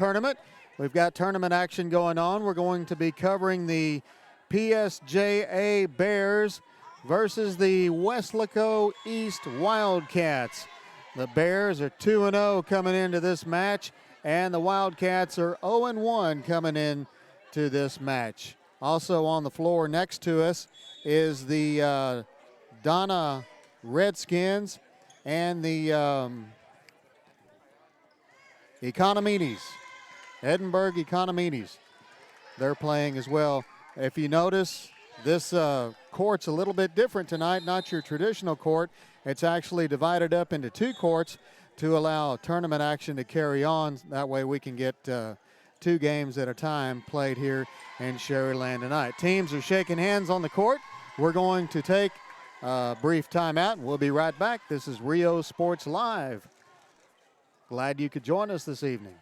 tournament. We've got tournament action going on. We're going to be covering the PSJA Bears versus the Weslaco East Wildcats. The Bears are 2-0 coming into this match, and the Wildcats are 0-1 coming into this match. Also on the floor next to us is the Donna Redskins and the Econominis, Edinburgh Econominis. They're playing as well. If you notice, this court's a little bit different tonight, not your traditional court. It's actually divided up into two courts to allow tournament action to carry on. That way we can get two games at a time played here in Sharyland tonight. Teams are shaking hands on the court. We're going to take a brief timeout, and we'll be right back. This is Rio Sports Live. Glad you could join us this evening.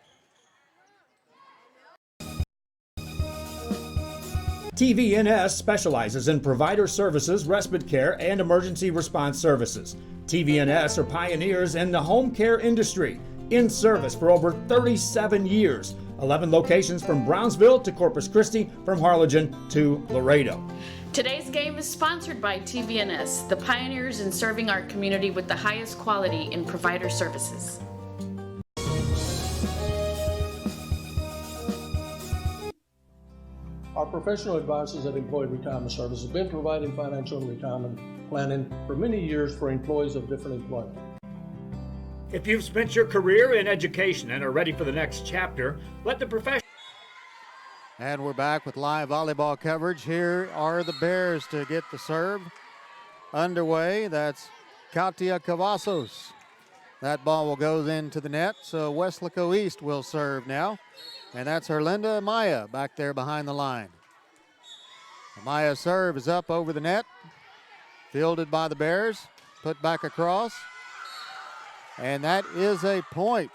TVNS specializes in provider services, respite care, and emergency response services. TVNS are pioneers in the home care industry, in service for over 37 years. 11 locations from Brownsville to Corpus Christi, from Harlingen to Laredo. Today's game is sponsored by TVNS, the pioneers in serving our community with the highest quality in provider services. Our professional advisors at Employee Retirement Services have been providing financial and retirement planning for many years for employees of different employment. If you've spent your career in education and are ready for the next chapter, let the professional. And we're back with live volleyball coverage. Here are the Bears to get the serve underway. That's Katia Cavazos. That ball will go into the net, so Weslaco East will serve now. And that's Herlinda Amaya back there behind the line. Amaya's serve is up over the net. Fielded by the Bears. Put back across. And that is a point.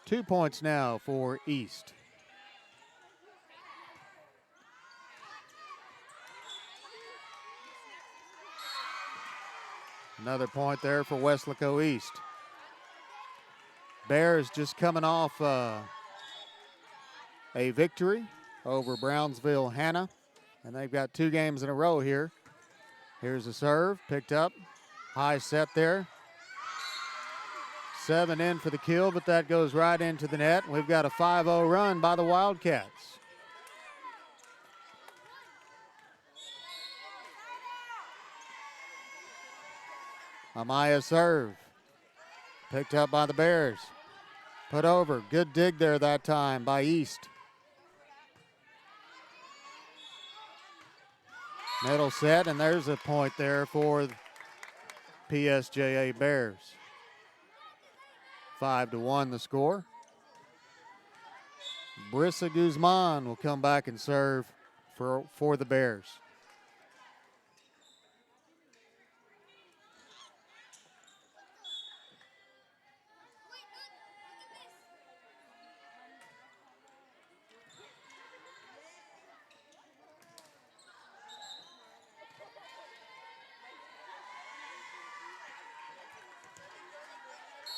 Two points now for East. Another point there for Weslaco East. Bears just coming off a victory over Brownsville Hannah, and they've got two games in a row here. Here's a serve, picked up, high set there. 7 in for the kill, but that goes right into the net. We've got a 5-0 run by the Wildcats. Amaya serve. Picked up by the Bears. Put over. Good dig there that time by East. Middle set, and there's a point there for the PSJA Bears. 5-1 the score. Brissa Guzman will come back and serve for the Bears.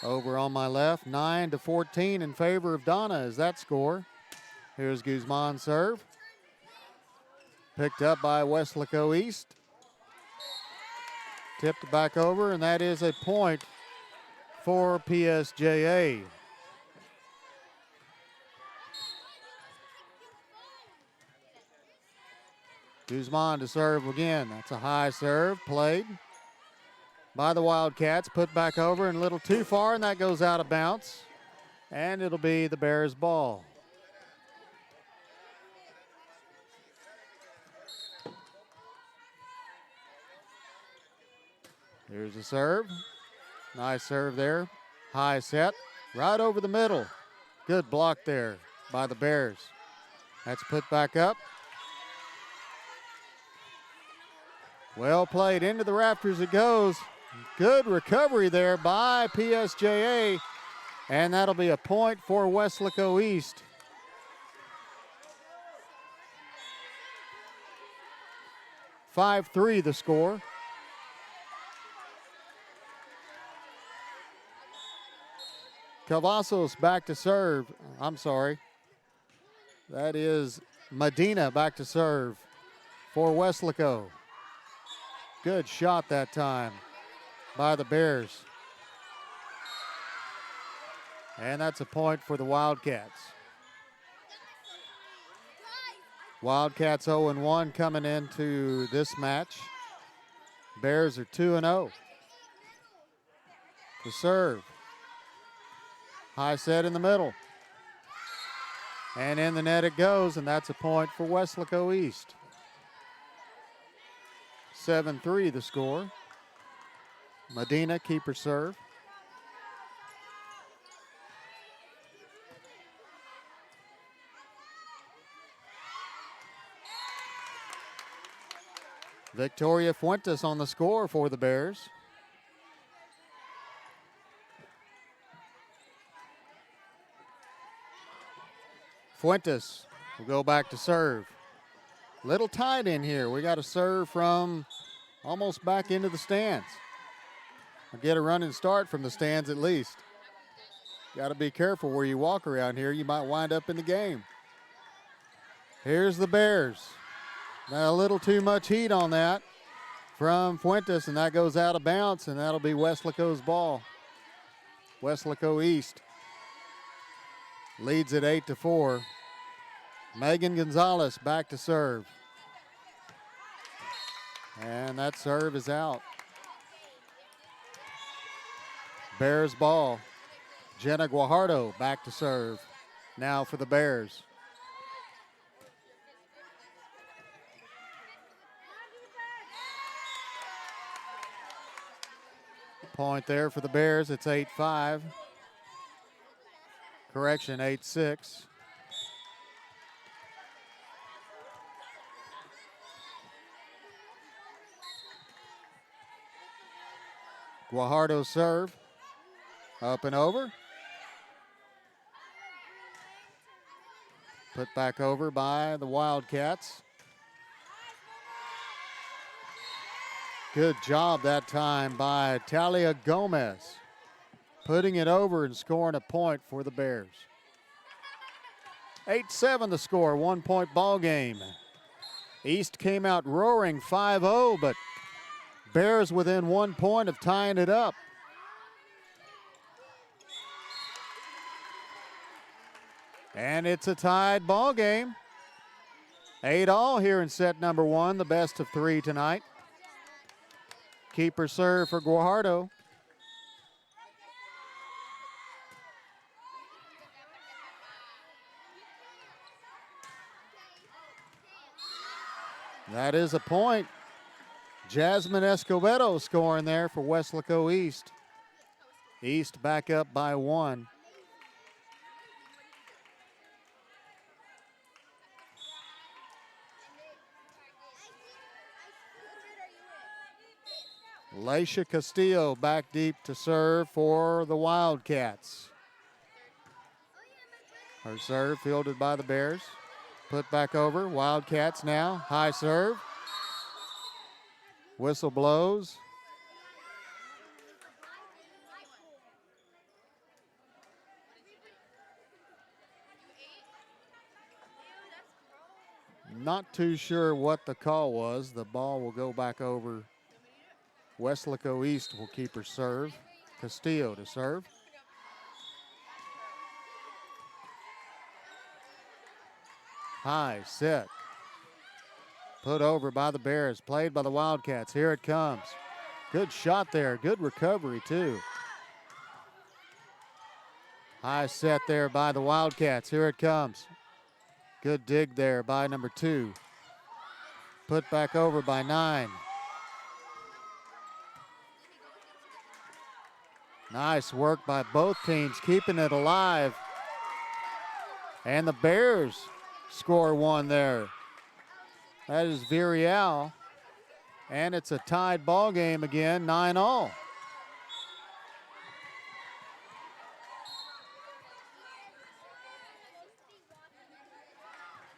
Over on my left, 9-14 in favor of Donna is that score. Here's Guzman's serve. Picked up by Weslaco East. Tipped back over, and that is a point for PSJA. Guzman to serve again. That's a high serve, played by the Wildcats, put back over and a little too far, and that goes out of bounds. And it'll be the Bears' ball. Here's a serve. Nice serve there. High set, right over the middle. Good block there by the Bears. That's put back up. Well played, into the rafters it goes. Good recovery there by PSJA, and that'll be a point for Weslaco East. .53 the score. Cavazos back to serve. I'm sorry. That is Medina back to serve for Weslaco. Good shot that time by the Bears. And that's a point for the Wildcats. Wildcats 0-1 coming into this match. Bears are 2-0. To serve. High set in the middle. And in the net it goes, and that's a point for Weslaco East. 7-3 the score. Medina keeper serve. Victoria Fuentes on the score for the Bears. Fuentes will go back to serve. Little tight in here. We got to serve from almost back into the stands. Or get a running start from the stands at least. Got to be careful where you walk around here. You might wind up in the game. Here's the Bears. Now a little too much heat on that from Fuentes, and that goes out of bounds, and that'll be Weslaco's ball. Weslaco East leads at 8-4. Megan Gonzalez back to serve. And that serve is out. Bears ball. Jenna Guajardo back to serve. Now for the Bears. Point there for the Bears. It's 8-5. Correction, 8-6. Guajardo serve. Up and over. Put back over by the Wildcats. Good job that time by Talia Gomez. Putting it over and scoring a point for the Bears. 8-7 the score, 1 point ball game. East came out roaring 5-0, but Bears within 1 point of tying it up. And it's a tied ball game. 8-all here in set number 1, the best of 3 tonight. Keeper serve for Guajardo. That is a point. Jasmine Escobedo scoring there for Weslaco East. East back up by 1. Laisha Castillo back deep to serve for the Wildcats. Her serve fielded by the Bears. Put back over. Wildcats now. High serve. Whistle blows. Not too sure what the call was. The ball will go back over. Weslaco East will keep her serve. Castillo to serve. High, set. Put over by the Bears, played by the Wildcats. Here it comes. Good shot there, good recovery too. High set there by the Wildcats. Here it comes. Good dig there by number 2. Put back over by 9. Nice work by both teams, keeping it alive. And the Bears score 1 there. That is Virial. And it's a tied ball game again, 9-all.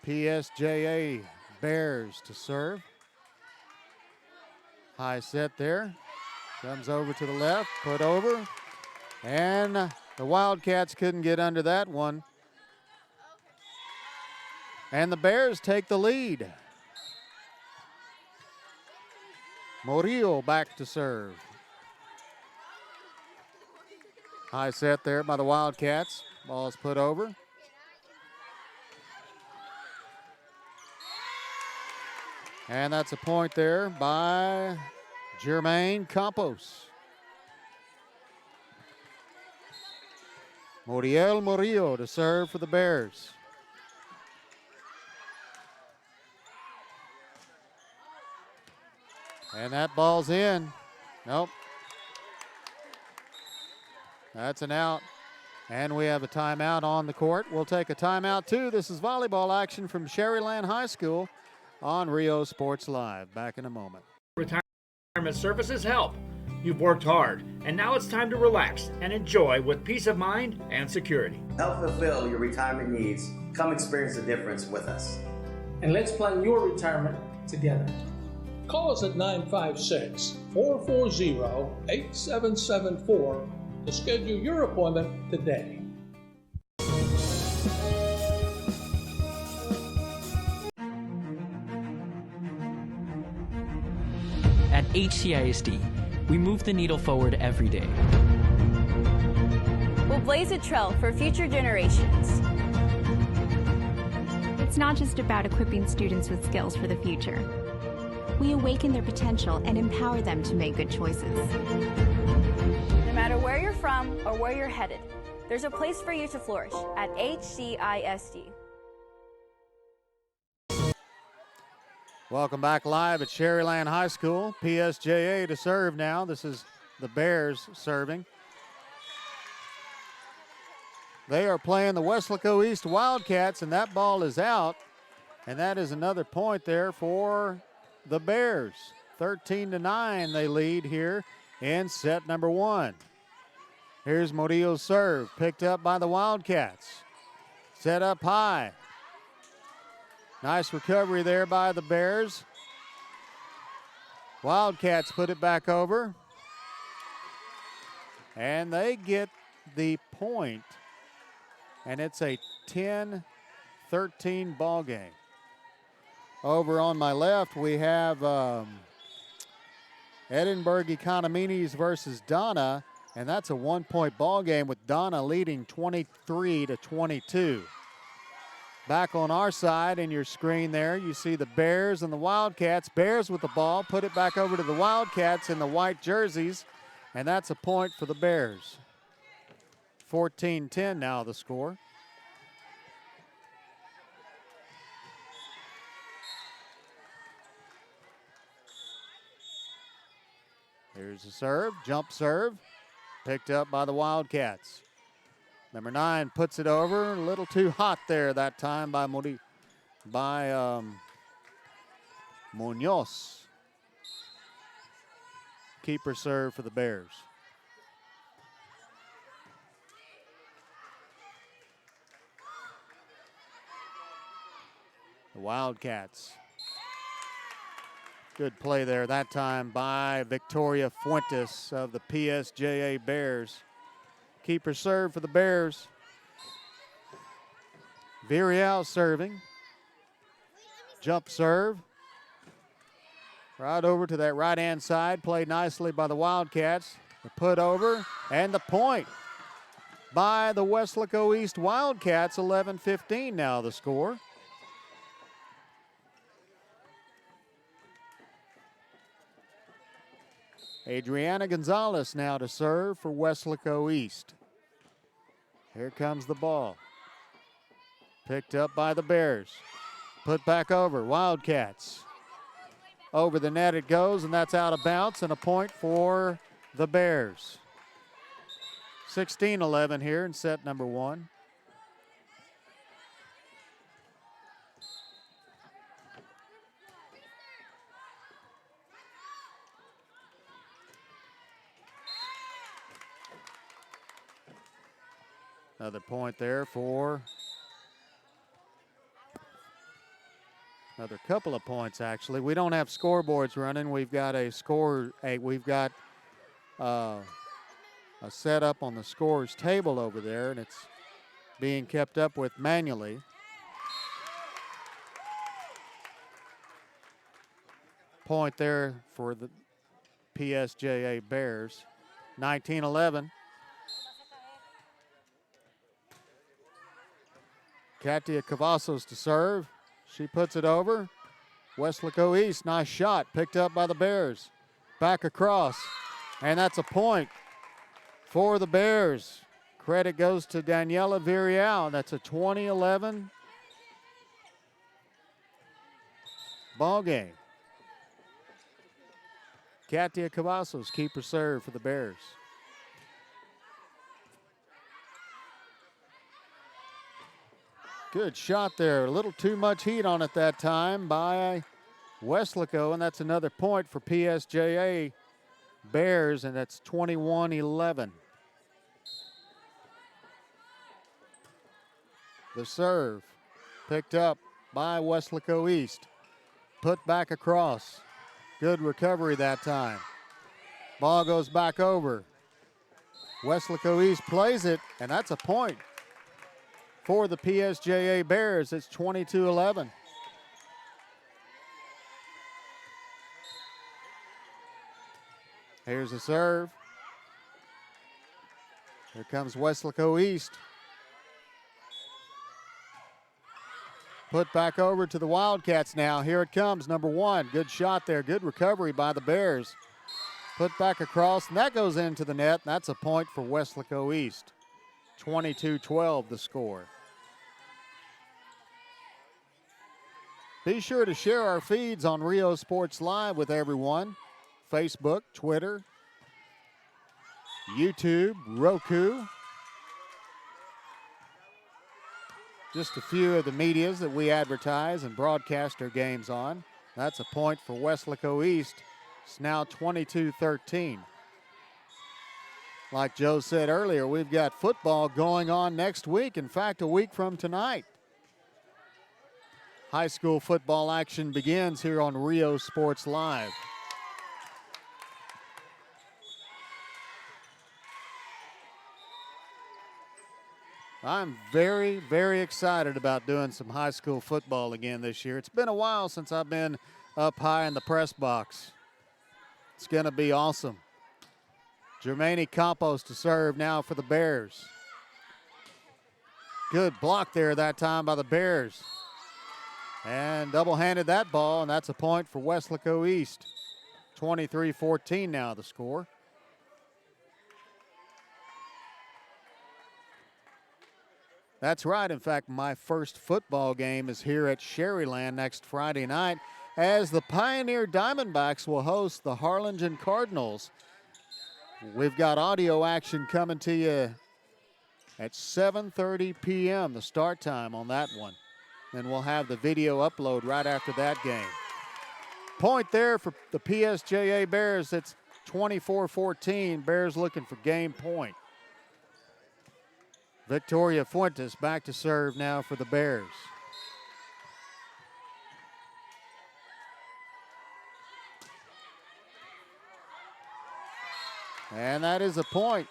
PSJA Bears to serve. High set there. Comes over to the left, put over. And the Wildcats couldn't get under that one. And the Bears take the lead. Murillo back to serve. High set there by the Wildcats. Ball is put over. And that's a point there by Jermaine Campos. Muriel Murillo to serve for the Bears. And that ball's in. Nope. That's an out. And we have a timeout on the court. We'll take a timeout too. This is volleyball action from Sharyland High School on Rio Sports Live. Back in a moment. Retirement services help. You've worked hard, and now it's time to relax and enjoy with peace of mind and security. Help fulfill your retirement needs. Come experience the difference with us. And let's plan your retirement together. Call us at 956-440-8774 to schedule your appointment today. At HCISD, we move the needle forward every day. We'll blaze a trail for future generations. It's not just about equipping students with skills for the future. We awaken their potential and empower them to make good choices. No matter where you're from or where you're headed, there's a place for you to flourish at HCISD. Welcome back live at Sharyland High School. PSJA to serve now. This is the Bears serving. They are playing the Weslaco East Wildcats, and that ball is out. And that is another point there for the Bears. 13-9 they lead here in set number one. Here's Murillo's serve, picked up by the Wildcats. Set up high. Nice recovery there by the Bears. Wildcats put it back over. And they get the point. And it's a 10-13 ball game. Over on my left, we have Edinburgh Economides versus Donna. And that's a one-point ball game with Donna leading 23-22. Back on our side in your screen there, you see the Bears and the Wildcats. Bears with the ball, put it back over to the Wildcats in the white jerseys, and that's a point for the Bears. 14-10 now the score. Here's the serve, jump serve, picked up by the Wildcats. Number 9 puts it over, a little too hot there that time by Munoz. Keeper serve for the Bears. The Wildcats. Good play there that time by Victoria Fuentes of the PSJA Bears. Keeper serve for the Bears. Virial serving. Jump serve. Right over to that right-hand side. Played nicely by the Wildcats. The put over and the point by the Weslaco East Wildcats. 11-15 now the score. Adriana Gonzalez now to serve for Weslaco East. Here comes the ball. Picked up by the Bears. Put back over, Wildcats. Over the net it goes, and that's out of bounds, and a point for the Bears. 16-11 here in set number one. Another point there for another couple of points, actually. We don't have scoreboards running. We've got a a setup on the scorer's table over there, and it's being kept up with manually. Point there for the PSJA Bears. 19-11. Katia Cavazos to serve. She puts it over. Weslaco East, nice shot, picked up by the Bears. Back across, and that's a point for the Bears. Credit goes to Daniela Virial. That's a 20-11 ball game. Katia Cavazos, keeper serve for the Bears. Good shot there. A little too much heat on it that time by Weslaco, and that's another point for PSJA Bears, and that's 21-11. The serve picked up by Weslaco East. Put back across. Good recovery that time. Ball goes back over. Weslaco East plays it, and that's a point for the PSJA Bears. It's 22-11. Here's a serve. Here comes Weslaco East. Put back over to the Wildcats now. Here it comes, number 1. Good shot there. Good recovery by the Bears. Put back across, and that goes into the net. That's a point for Weslaco East. 22-12 the score. Be sure to share our feeds on Rio Sports Live with everyone. Facebook, Twitter, YouTube, Roku. Just a few of the medias that we advertise and broadcast our games on. That's a point for Weslaco East. It's now 22-13. Like Joe said earlier, we've got football going on next week. In fact, a week from tonight. High school football action begins here on Rio Sports Live. I'm very, very excited about doing some high school football again this year. It's been a while since I've been up high in the press box. It's going to be awesome. Germaine Campos to serve now for the Bears. Good block there that time by the Bears. And double-handed that ball, and that's a point for Weslaco East. 23-14 now the score. That's right. In fact, my first football game is here at Sharyland next Friday night, as the Pioneer Diamondbacks will host the Harlingen Cardinals. We've got audio action coming to you at 7:30 p.m., the start time on that one. Then we'll have the video upload right after that game. Point there for the PSJA Bears. It's 24-14. Bears looking for game point. Victoria Fuentes back to serve now for the Bears. And that is a point.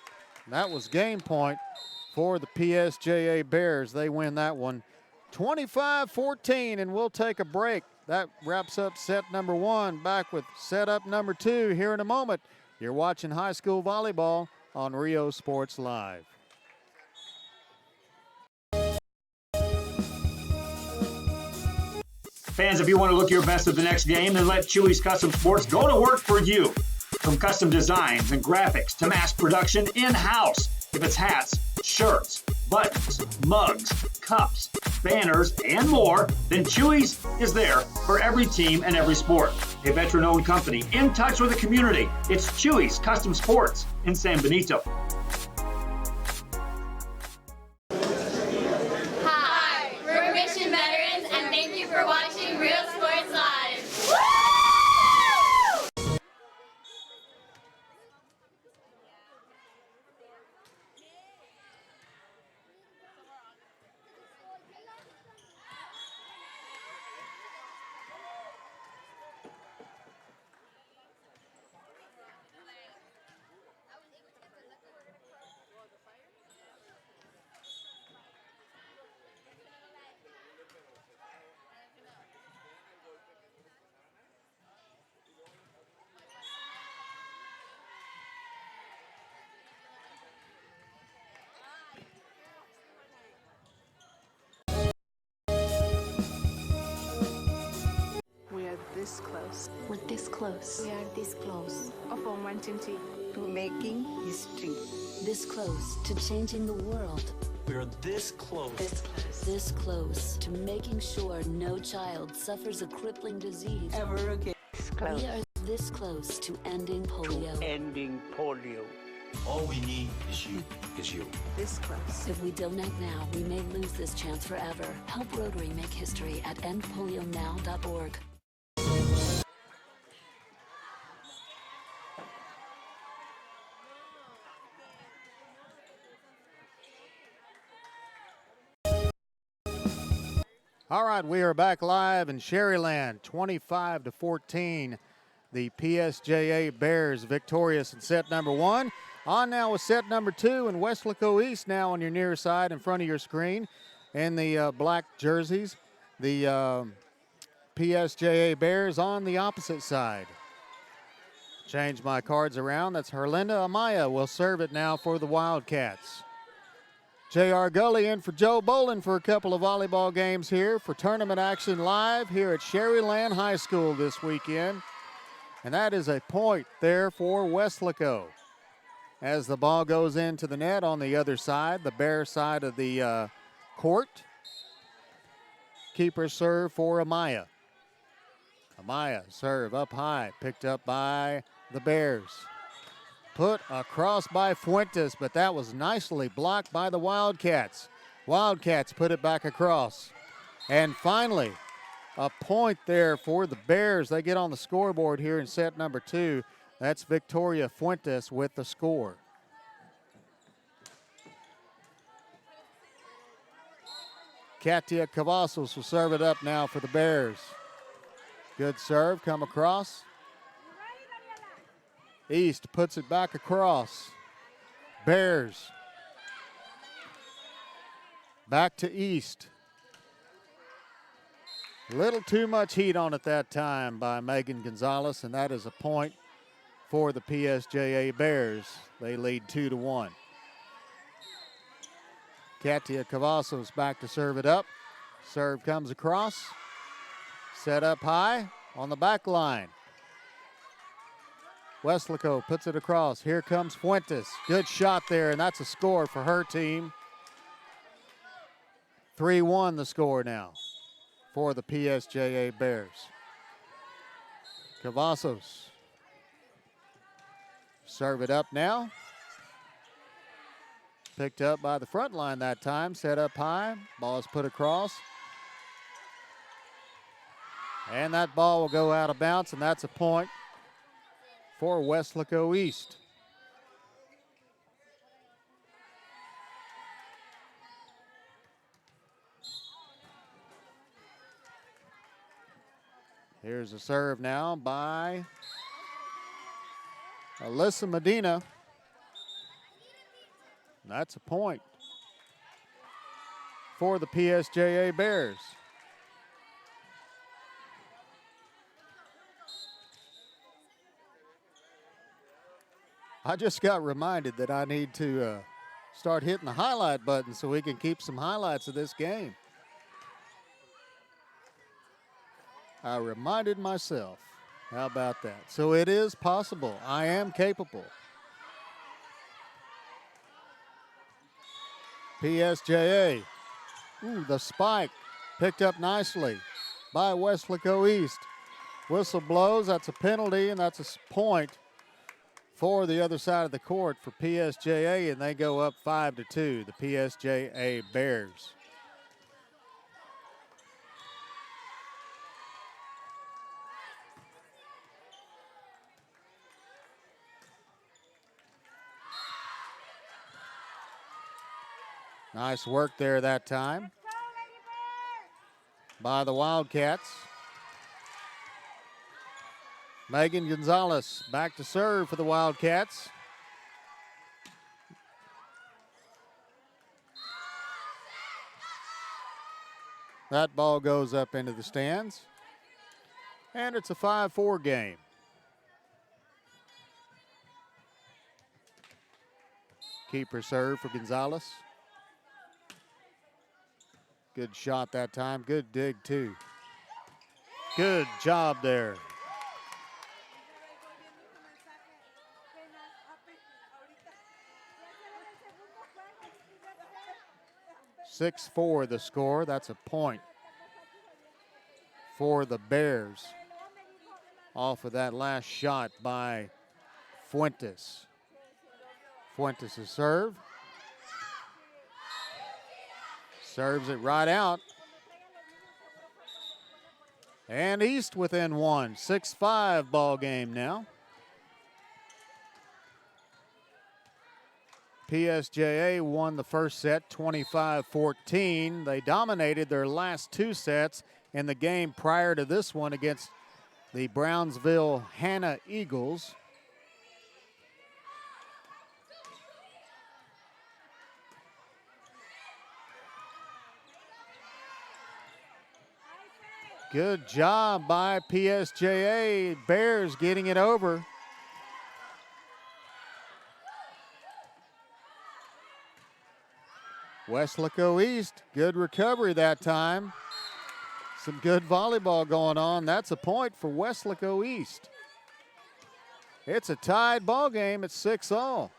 That was game point for the PSJA Bears. They win that one 25-14, and we'll take a break. That wraps up set number 1. Back with setup number 2 here in a moment. You're watching high school volleyball on Rio Sports Live. Fans, if you want to look your best at the next game, then let Chewy's Custom Sports go to work for you. From custom designs and graphics to mass production in-house. If it's hats, shirts, buttons, mugs, cups, banners, and more, then Chewy's is there for every team and every sport. A veteran-owned company in touch with the community. It's Chewy's Custom Sports in San Benito. Hi, we're Mission Veterans, and thank you for watching Real Sports Live. Woo! close. We are this close. Of wanting to making history. This close to changing the world. We're this close. This close to making sure no child suffers a crippling disease ever again. We are this close to ending polio. Ending polio. All we need is you. This close. If we don't act now, we may lose this chance forever. Help Rotary make history at endpolionow.org. All right, we are back live in Sharyland, 25-14. The PSJA Bears victorious in set number 1. On now with set number 2, and Weslaco East now on your near side in front of your screen in the black jerseys. The PSJA Bears on the opposite side. Change my cards around. That's Herlinda Amaya will serve it now for the Wildcats. J.R. Gully in for Joe Bolin for a couple of volleyball games here for tournament action live here at Sharyland High School this weekend. And that is a point there for Weslaco. As the ball goes into the net on the other side, the Bear side of the court. Keeper serve for Amaya. Amaya serve up high, picked up by the Bears. Put across by Fuentes, but that was nicely blocked by the Wildcats. Wildcats put it back across. And finally, a point there for the Bears. They get on the scoreboard here in set number 2. That's Victoria Fuentes with the score. Katia Cavazos will serve it up now for the Bears. Good serve, come across. East puts it back across. Bears. Back to East. A little too much heat on it that time by Megan Gonzalez, and that is a point for the PSJA Bears. They lead 2-1. Katia Cavazos back to serve it up. Serve comes across. Set up high on the back line. Weslaco puts it across. Here comes Fuentes. Good shot there, and that's a score for her team. 3-1 the score now for the PSJA Bears. Cavazos. Serve it up now. Picked up by the front line that time. Set up high. Ball is put across. And that ball will go out of bounds, and that's a point for Weslaco East. Here's a serve now by Alyssa Medina. That's a point for the PSJA Bears. I just got reminded that I need to start hitting the highlight button so we can keep some highlights of this game. I reminded myself. How about that? So it is possible. I am capable. PSJA. Ooh, the spike picked up nicely by Weslaco East. Whistle blows. That's a penalty, and that's a point for the other side of the court for PSJA, and they go up 5-2, the PSJA Bears. Nice work there that time by the Wildcats. Megan Gonzalez back to serve for the Wildcats. That ball goes up into the stands. And it's a 5-4 game. Keeper serve for Gonzalez. Good shot that time. Good dig, too. Good job there 6-4 the score. That's a point for the Bears off of that last shot by Fuentes. Fuentes' serve. Serves it right out. And East within one. 6-5 ball game now. PSJA won the first set 25-14. They dominated their last two sets in the game prior to this one against the Brownsville Hannah Eagles. Good job by PSJA. Bears getting it over. Weslaco East, good recovery that time. Some good volleyball going on. That's a point for Weslaco East. It's a tied ball game at 6-all.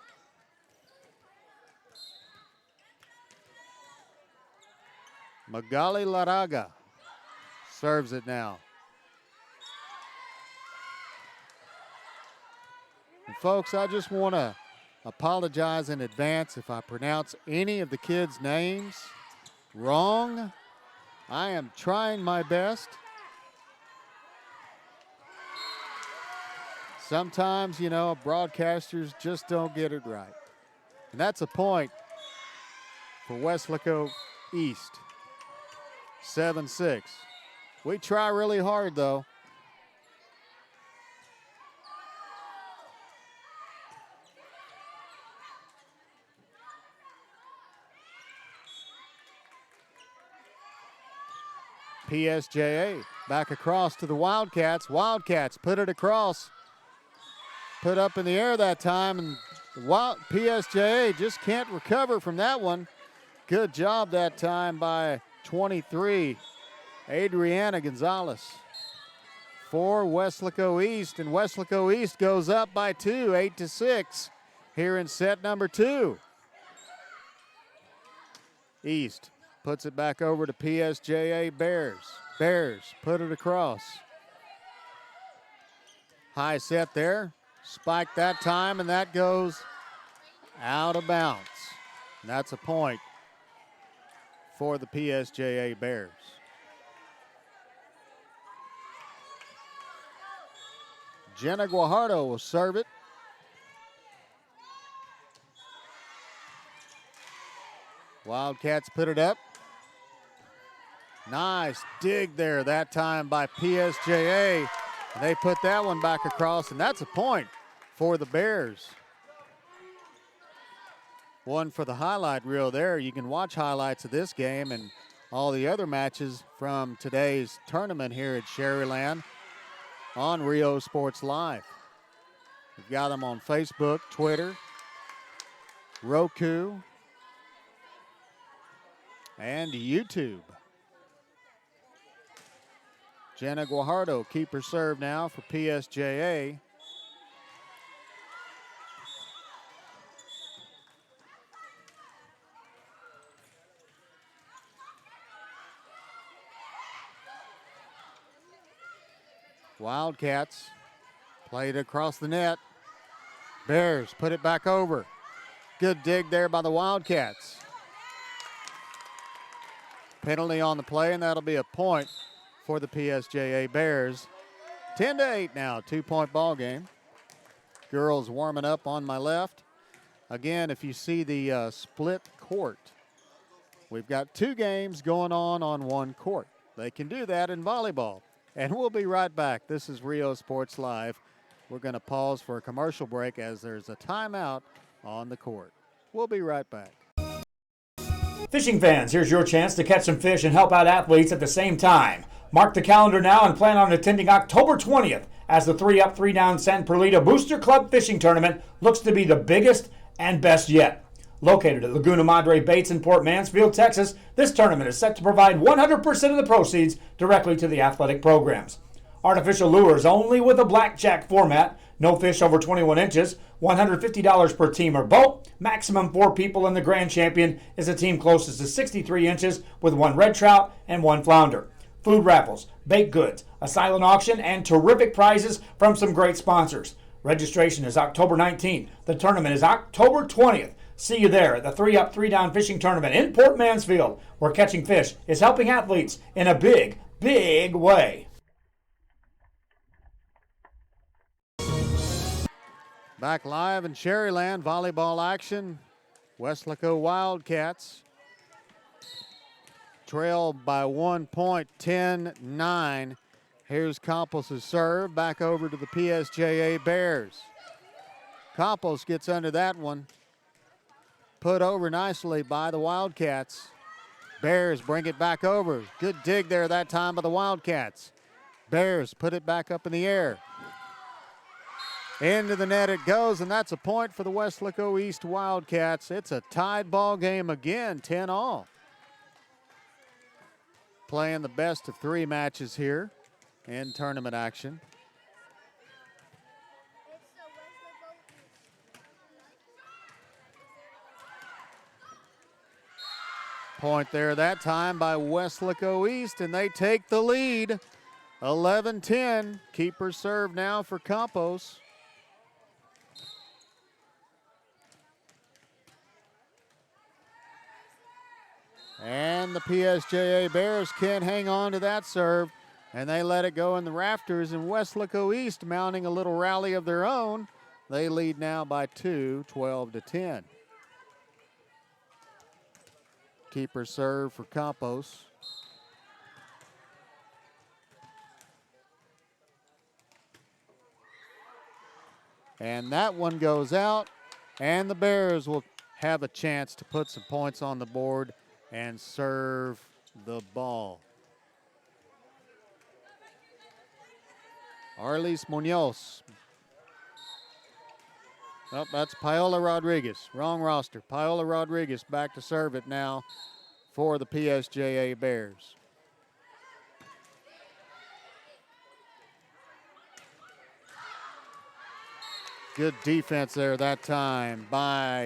Magali Laraga serves it now. And folks, I just want to apologize in advance if I pronounce any of the kids' names wrong. I am trying my best. Sometimes, you know, broadcasters just don't get it right. And that's a point for Weslaco East. 7-6. We try really hard, though. PSJA back across to the Wildcats. Wildcats put it across. Put up in the air that time, and PSJA just can't recover from that one. Good job that time by 23, Adriana Gonzalez. For Weslaco East, and Weslaco East goes up by 2, 8-6 here in set number 2. East puts it back over to PSJA Bears. Bears put it across. High set there. Spike that time, and that goes out of bounds. And that's a point for the PSJA Bears. Jenna Guajardo will serve it. Wildcats put it up. Nice dig there that time by PSJA. They put that one back across, and that's a point for the Bears. One for the highlight reel there. You can watch highlights of this game and all the other matches from today's tournament here at Sharyland on Rio Sports Live. We've got them on Facebook, Twitter, Roku, and YouTube. Jenna Guajardo, keeper serve now for PSJA. Wildcats played across the net. Bears put it back over. Good dig there by the Wildcats. Penalty on the play, and that'll be a point for the PSJA Bears. 10-8 now, 2-point ball game. Girls warming up on my left. Again, if you see the split court, we've got 2 games going on one court. They can do that in volleyball. And we'll be right back. This is Rio Sports Live. We're going to pause for a commercial break as there's a timeout on the court. We'll be right back. Fishing fans, here's your chance to catch some fish and help out athletes at the same time. Mark the calendar now and plan on attending October 20th as the 3-up, 3-down San Perlita Booster Club Fishing Tournament looks to be the biggest and best yet. Located at Laguna Madre Baits in Port Mansfield, Texas, this tournament is set to provide 100% of the proceeds directly to the athletic programs. Artificial lures only with a blackjack format. No fish over 21 inches. $150 per team or boat. Maximum 4 people, and the grand champion is a team closest to 63 inches with 1 red trout and 1 flounder. Food raffles, baked goods, a silent auction, and terrific prizes from some great sponsors. Registration is October 19th. The tournament is October 20th. See you there at the 3-Up, 3-Down Fishing Tournament in Port Mansfield, where catching fish is helping athletes in a big, big way. Back live in Sharyland, volleyball action. Weslaco Wildcats trail by 1 point, 10-9. Here's Campos' serve, back over to the PSJA Bears. Campos gets under that one. Put over nicely by the Wildcats. Bears bring it back over. Good dig there that time by the Wildcats. Bears put it back up in the air. Into the net it goes, and that's a point for the Weslaco East Wildcats. It's a tied ball game again, 10-all. Playing the best of 3 matches here in tournament action. Point there that time by Weslaco East, and they take the lead. 11-10. Keeper serve now for Campos. And the PSJA Bears can't hang on to that serve, and they let it go in the rafters, and Weslaco East mounting a little rally of their own. They lead now by 2, 12-10. Keeper serve for Campos. And that one goes out, and the Bears will have a chance to put some points on the board and serve the ball. Arlis Munoz. Oh, that's Paola Rodriguez. Wrong roster. Paola Rodriguez back to serve it now for the PSJA Bears. Good defense there that time by